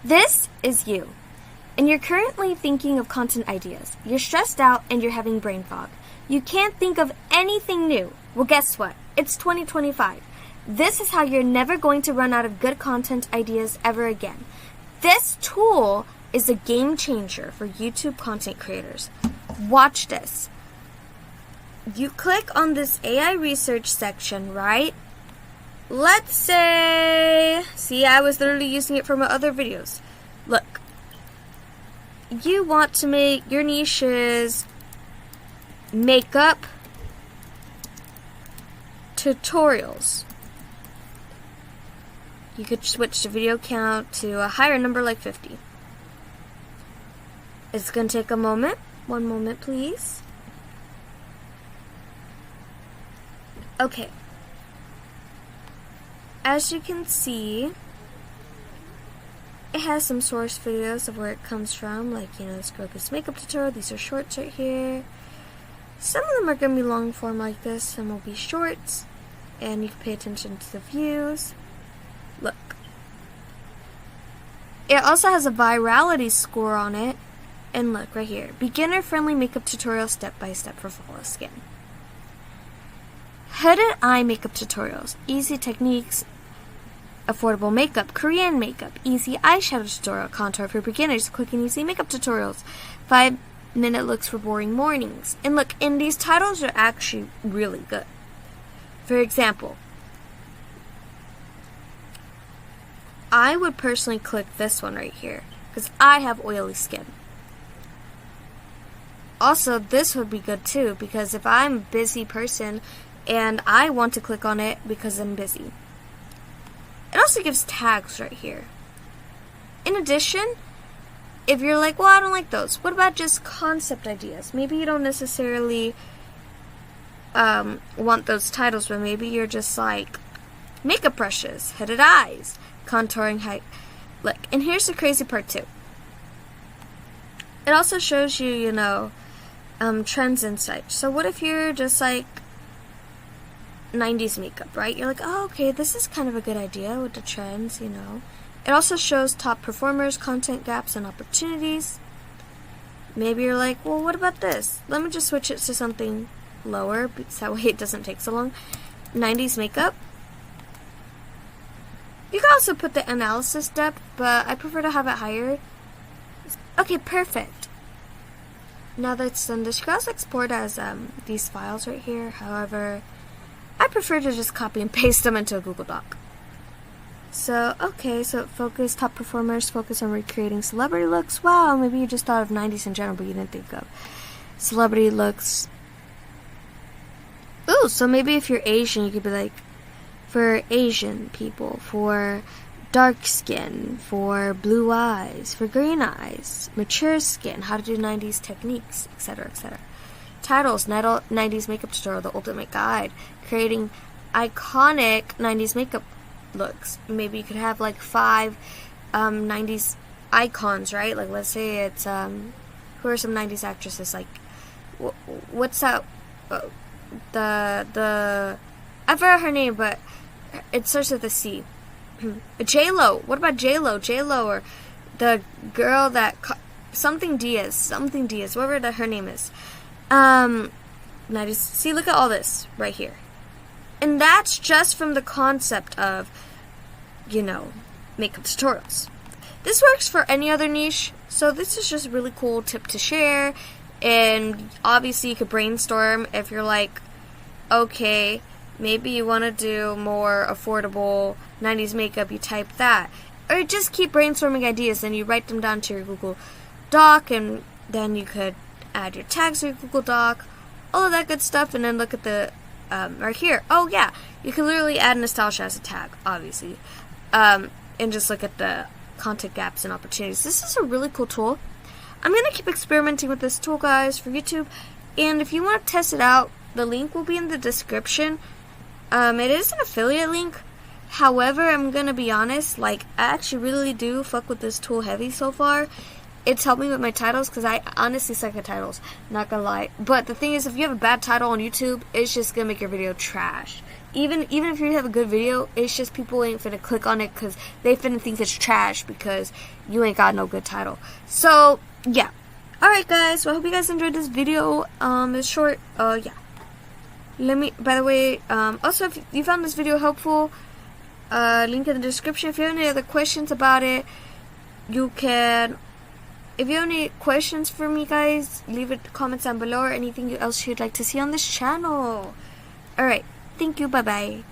This is you, and you're currently thinking of content ideas. You're stressed out and you're having brain fog. You can't think of anything new. Well, guess what? It's 2025. This is how you're never going to run out of good content ideas ever again. This tool is a game changer for YouTube content creators. Watch this. You click on this AI research section, right? Let's say, see, I was literally using it for my other videos. Look, you want to make your niches makeup tutorials. You could switch the video count to a higher number like 50. It's going to take a moment. One moment, please. Okay. As you can see, it has some source videos of where it comes from, like, this girl gets makeup tutorial. These are shorts right here. Some of them are going to be long form like this, some will be shorts, and you can pay attention to the views. Look. It also has a virality score on it, and look right here, beginner-friendly makeup tutorial step-by-step for flawless skin. Hooded eye makeup tutorials, easy techniques, affordable makeup, Korean makeup, easy eyeshadow tutorial, contour for beginners, quick and easy makeup tutorials, 5-minute looks for boring mornings. And look, and these titles are actually really good. For example, I would personally click this one right here because I have oily skin. Also, this would be good too because if I'm a busy person and I want to click on it because I'm busy. It also gives tags right here. In addition, if you're like, well, I don't like those, what about just concept ideas? Maybe you don't necessarily want those titles, but maybe you're just like makeup brushes, hooded eyes, contouring height. Look, and here's the crazy part too. It also shows you, trends and such. So what if you're just like 90s makeup, right? You're like, oh, okay, this is kind of a good idea with the trends, It also shows top performers, content gaps, and opportunities. Maybe you're like, well, what about this? Let me just switch it to something lower, because that way it doesn't take so long. 90s makeup. You can also put the analysis depth, but I prefer to have it higher. Okay, perfect. Now that's done, this can also export as these files right here. However, I prefer to just copy and paste them into a Google Doc. So, okay, so focus, top performers, focus on recreating celebrity looks. Wow, maybe you just thought of 90s in general, but you didn't think of celebrity looks. Ooh, so maybe if you're Asian, you could be like, for Asian people, for dark skin, for blue eyes, for green eyes, mature skin, how to do 90s techniques, etc., etc. Titles, 90s makeup tutorial, the ultimate guide, creating iconic 90s makeup looks. Maybe you could have like 5 90s icons, right? Like let's say it's who are some 90s actresses? Like what's that? The I forgot her name, but it starts with a C. J-Lo. What about J-Lo? J-Lo or the girl that something Diaz, whatever her name is. 90s. See, look at all this right here. And that's just from the concept of, makeup tutorials. This works for any other niche, so this is just a really cool tip to share. And obviously you could brainstorm if you're like, okay, maybe you want to do more affordable 90s makeup, you type that. Or just keep brainstorming ideas and you write them down to your Google Doc, and then you could add your tags to your Google Doc, all of that good stuff, and then look at the, right here. Oh yeah, you can literally add nostalgia as a tag, obviously, and just look at the content gaps and opportunities. This is a really cool tool. I'm going to keep experimenting with this tool, guys, for YouTube, and if you want to test it out, the link will be in the description. It is an affiliate link. However, I'm going to be honest, I actually really do fuck with this tool heavy so far. It's helped me with my titles because I honestly suck at titles, not gonna lie. But the thing is, if you have a bad title on YouTube, it's just gonna make your video trash. even if you have a good video, it's just people ain't finna click on it because they finna think it's trash because you ain't got no good title. So yeah. Alright guys, so I hope you guys enjoyed this video. It's short. Yeah. By the way, also if you found this video helpful, link in the description. If you have any other questions about it, you can. If you have any questions for me, guys, leave it in the comments down below, or anything else you'd like to see on this channel. Alright, thank you, bye bye.